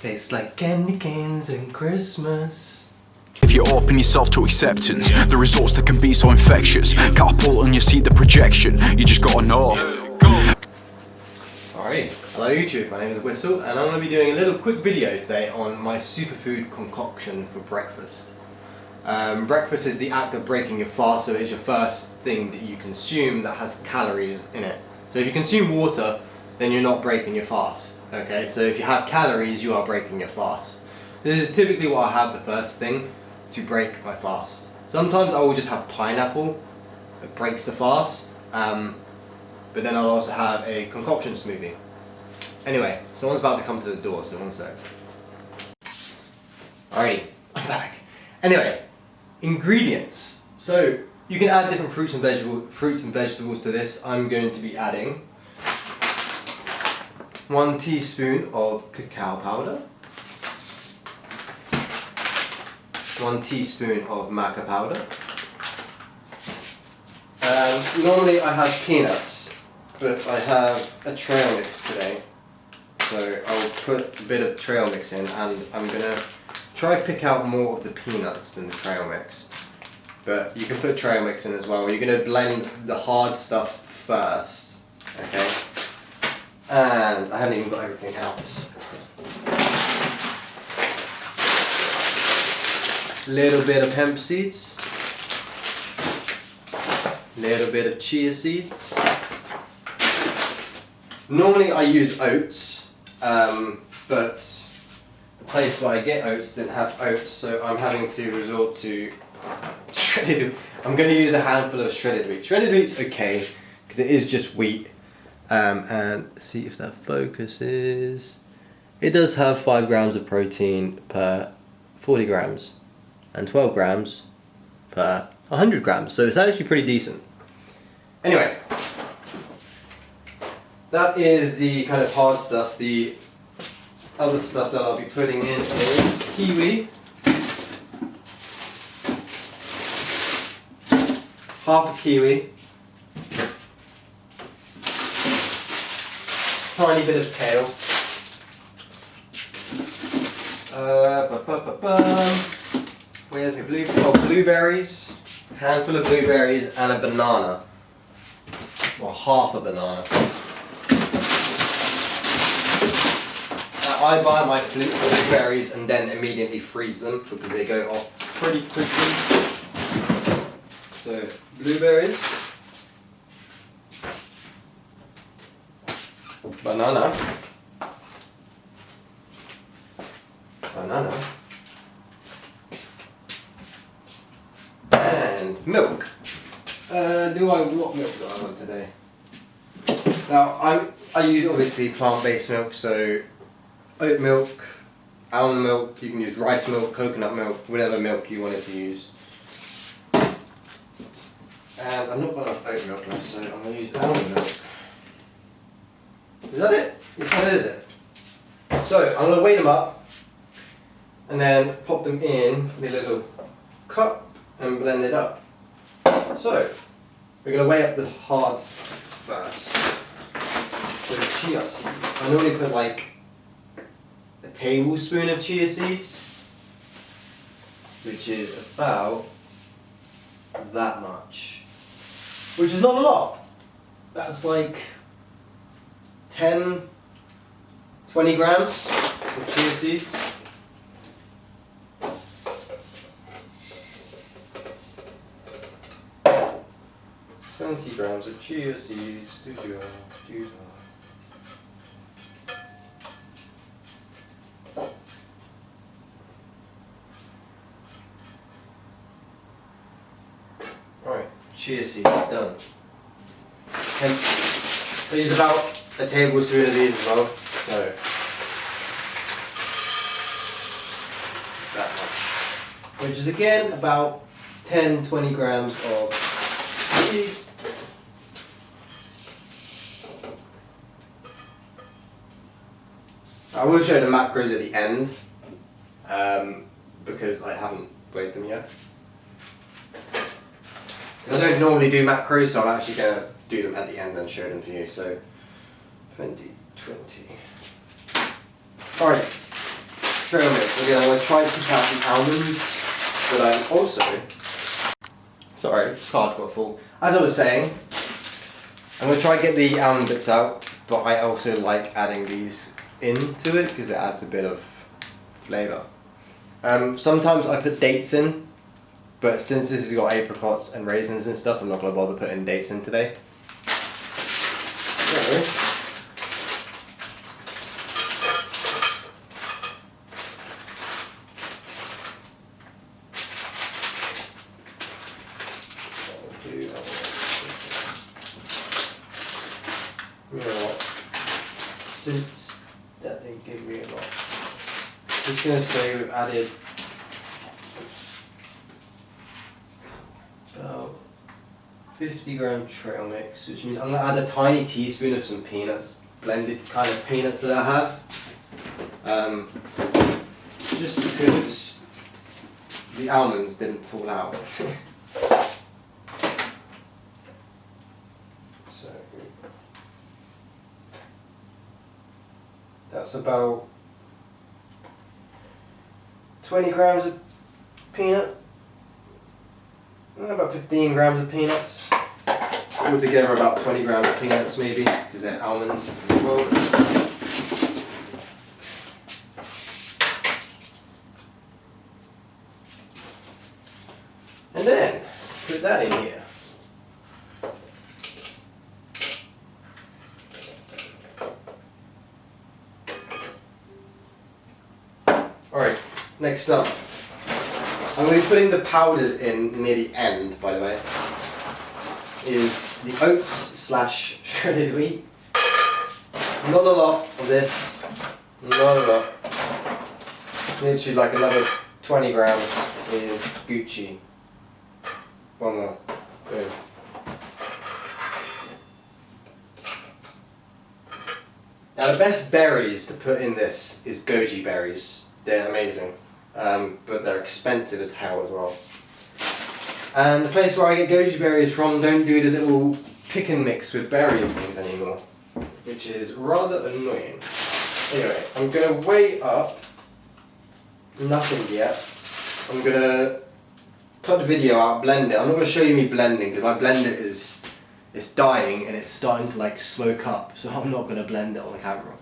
Tastes like candy canes and Christmas. If you open yourself to acceptance, the results that can be so infectious. Catapult and you see the projection, you just gotta know. Alrighty, hello YouTube, my name is Wysol and I'm going to be doing a little quick video today on my superfood concoction for breakfast. Breakfast is the act of breaking your fast, so it's your first thing that you consume that has calories in it. So if you consume water, then you're not breaking your fast. Okay, so if you have calories, you are breaking your fast. This is typically what I have the first thing to break my fast. Sometimes I will just have pineapple that breaks the fast, but then I'll also have a concoction smoothie. Anyway, someone's about to come to the door, so one sec. Alrighty, I'm back. Anyway, ingredients. So you can add different fruits and vegetables to this. I'm going to be adding 1 teaspoon of cacao powder, 1 teaspoon of maca powder. Normally I have peanuts, but I have a trail mix today, so I'll put a bit of trail mix in, and I'm gonna try pick out more of the peanuts than the trail mix. But you can put trail mix in as well. You're gonna blend the hard stuff first, okay? And I haven't even got everything out. Little bit of hemp seeds. Little bit of chia seeds. Normally I use oats, but the place where I get oats didn't have oats, so I'm having to resort to shredded wheat. I'm going to use a handful of shredded wheat. Shredded wheat's okay, because it is just wheat. And see if that focuses. It does have 5 grams of protein per 40 grams and 12 grams per 100 grams, so it's actually pretty decent. Anyway, that is the kind of hard stuff. The other stuff that I'll be putting in is kiwi, half a kiwi, tiny bit of kale, where's my blueberries, a handful of blueberries and a banana, or half a banana. I buy my blueberries and then immediately freeze them because they go off pretty quickly. So blueberries, banana, and milk. What milk do I want today? Now I use obviously plant-based milk, so oat milk, almond milk. You can use rice milk, coconut milk, whatever milk you wanted to use. And I've not got enough oat milk left, so I'm going to use almond milk. Is that it? Yes, that is it. So I'm going to weigh them up and then pop them in a little cup and blend it up. So we're going to weigh up the hards first. So the chia seeds. I normally put like a tablespoon of chia seeds, which is about that much, which is not a lot. That's like 10, 20 grams of chia seeds. Grams of chia seeds. Alright, chia seeds done. And I use about a tablespoon of these as well. So that much. Which is again about 10-20 grams of these. I will show the macros at the end, because I haven't weighed them yet. I don't normally do macros, so I'm actually going to do them at the end and show them to you. So 20, 20. Alright, trail mix. Again, I'm going to try to pick out the almonds, but I'm also... Sorry, card got full. As I was saying, I'm going to try and get the almond bits out, but I also like adding these into it because it adds a bit of flavour. Sometimes I put dates in, but since this has got apricots and raisins and stuff, I'm not going to bother putting dates in today. So, you know what, since that didn't give me a lot, I'm just going to say we've added about 50-gram trail mix, which means I'm going to add a tiny teaspoon of some peanuts, blended kind of peanuts that I have, just because the almonds didn't fall out. So that's about 20 grams of peanut, about 15 grams of peanuts. Altogether about 20 grams of peanuts maybe, because they're almonds as well. And then put that in here. Alright, next up, I'm going to be putting the powders in near the end, by the way, is the oats / shredded wheat. Not a lot of this, not a lot. Literally like another 20 grams is Gucci. One more, boom. Now the best berries to put in this is goji berries. They're amazing, but they're expensive as hell as well. And the place where I get goji berries from don't do the little pick and mix with berries things anymore, which is rather annoying. Anyway, I'm going to weigh up, nothing yet. I'm going to cut the video out, blend it. I'm not going to show you me blending because my blender is dying and it's starting to like smoke up, so I'm not going to blend it on the camera.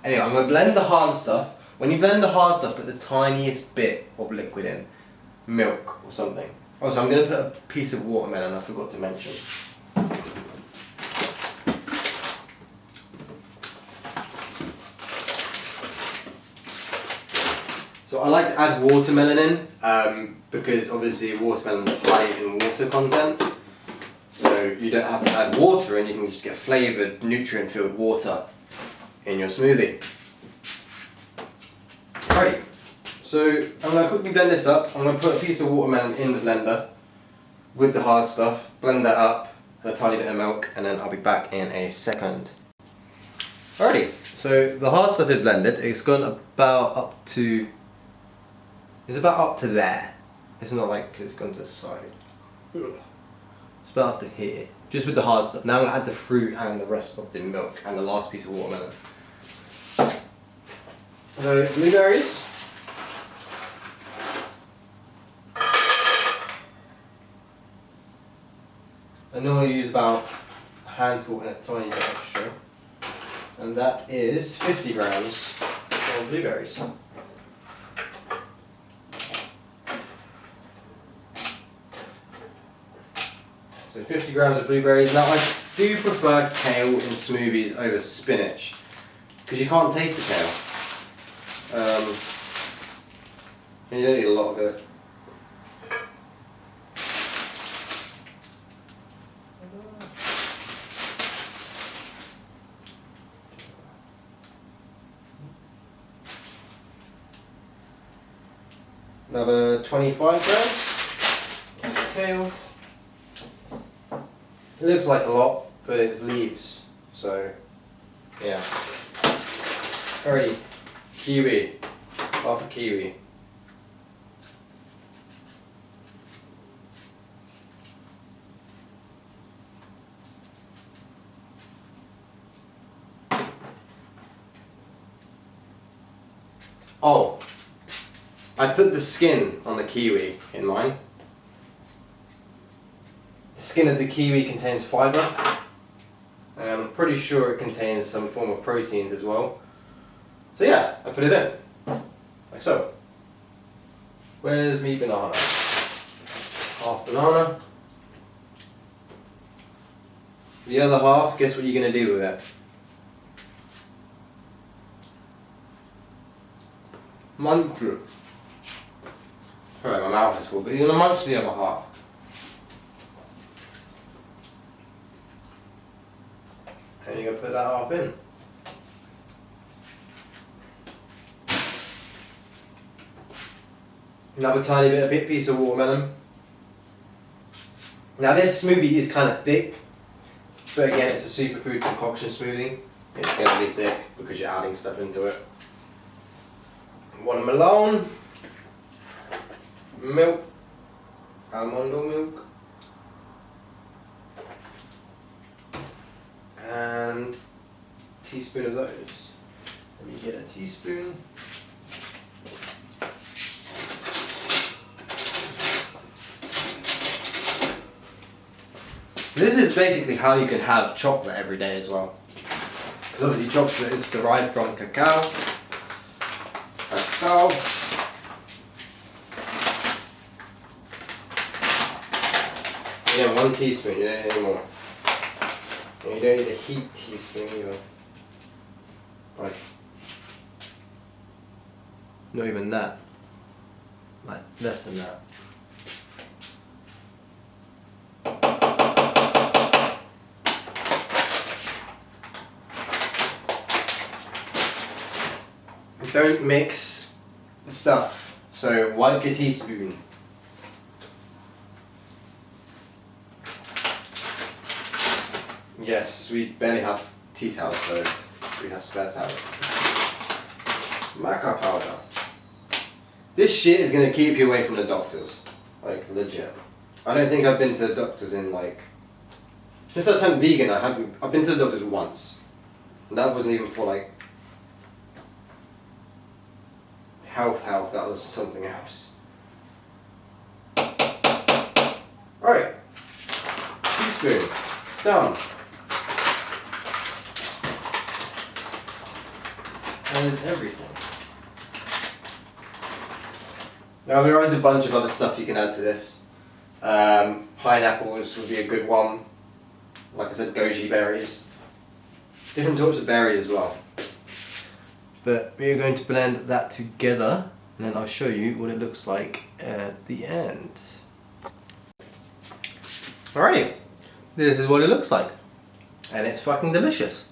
Anyway, I'm going to blend the hard stuff. When you blend the hard stuff, put the tiniest bit of liquid in, milk or something. Also, I'm going to put a piece of watermelon, I forgot to mention. So I like to add watermelon in, because obviously watermelon is high in water content. So you don't have to add water in, you can just get flavoured, nutrient-filled water in your smoothie. Alright, so I'm going to quickly blend this up. I'm going to put a piece of watermelon in the blender with the hard stuff, blend that up, and a tiny bit of milk, and then I'll be back in a second. Alrighty, so the hard stuff is blended. It's gone about up to, it's about up to there. It's not like it's gone to the side. It's about up to here, just with the hard stuff. Now I'm going to add the fruit and the rest of the milk and the last piece of watermelon. So blueberries. I normally use about a handful and a tiny bit extra. And that is 50 grams of blueberries. So 50 grams of blueberries. Now I do prefer kale in smoothies over spinach, because you can't taste the kale. And you don't need a lot of it. Another 25 grams of kale. It looks like a lot, but it's leaves, so yeah. Alrighty, kiwi, half a kiwi. Oh, I put the skin on the kiwi in mine. The skin of the kiwi contains fibre. I'm pretty sure it contains some form of proteins as well. So yeah, I put it in, like so. Where's me banana? Half banana. The other half, guess what you're going to do with it? Munch it. Alright, my mouth is full, but you're going to munch the other half. And you're going to put that half in. Another tiny piece of watermelon. Now this smoothie is kind of thick, but again it's a superfood concoction smoothie. It's going to be thick because you're adding stuff into it. Watermelon, milk, almond milk, and a teaspoon of those. Let me get a teaspoon. This is basically how you can have chocolate every day as well. Because obviously chocolate is derived from cacao. Yeah, 1 teaspoon, you don't need any more. And you don't need a heat teaspoon either. Right. Not even that. Like, less than that. Don't mix the stuff, so wipe your teaspoon. Yes, we barely have tea towels, so we have spare towels. Maca powder. This shit is gonna keep you away from the doctors, like legit. I don't think I've been to the doctors in like, since I turned vegan I've been to the doctors once. And that wasn't even for like health, that was something else. Alright, teaspoon, done. That is everything. Now there is a bunch of other stuff you can add to this. Pineapples would be a good one. Like I said, goji berries. Different types of berries as well. But we are going to blend that together and then I'll show you what it looks like at the end. Alrighty, this is what it looks like. And it's fucking delicious.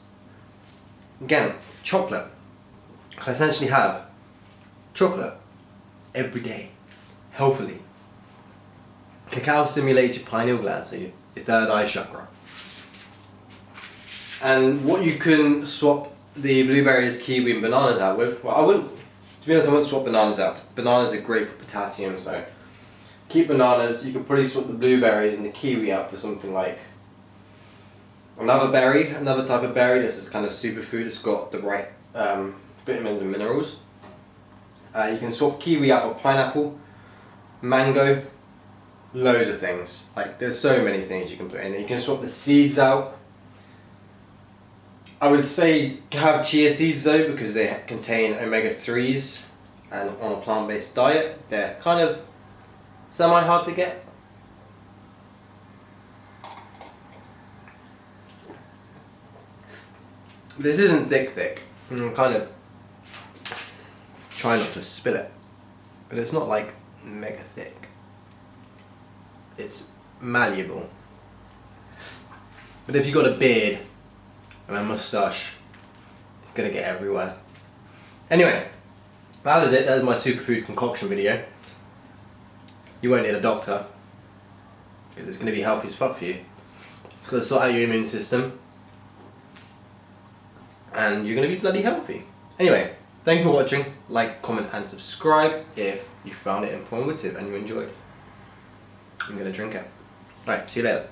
Again, chocolate. I essentially have chocolate every day, healthily. Cacao stimulates your pineal gland, so your third eye chakra. And what you can swap the blueberries, kiwi and bananas out with, well I wouldn't, to be honest I wouldn't swap bananas out. Bananas are great for potassium, so keep bananas. You could probably swap the blueberries and the kiwi out for something like another berry, another type of berry. This is kind of superfood, it's got the right vitamins and minerals. You can swap kiwi out for pineapple, mango, loads of things. Like there's so many things you can put in there. You can swap the seeds out. I would say have chia seeds though, because they contain omega-3s and on a plant-based diet they're kind of semi-hard to get. This isn't thick. I'm kind of trying not to spill it, but it's not like mega thick. It's malleable. But if you've got a beard and a moustache, it's gonna get everywhere. Anyway, that is it. That is my superfood concoction video. You won't need a doctor because it's gonna be healthy as fuck for you. It's gonna sort out your immune system and you're gonna be bloody healthy. Anyway, thank you for watching. Like, comment and subscribe if you found it informative and you enjoyed. I'm gonna drink it. Alright, see you later.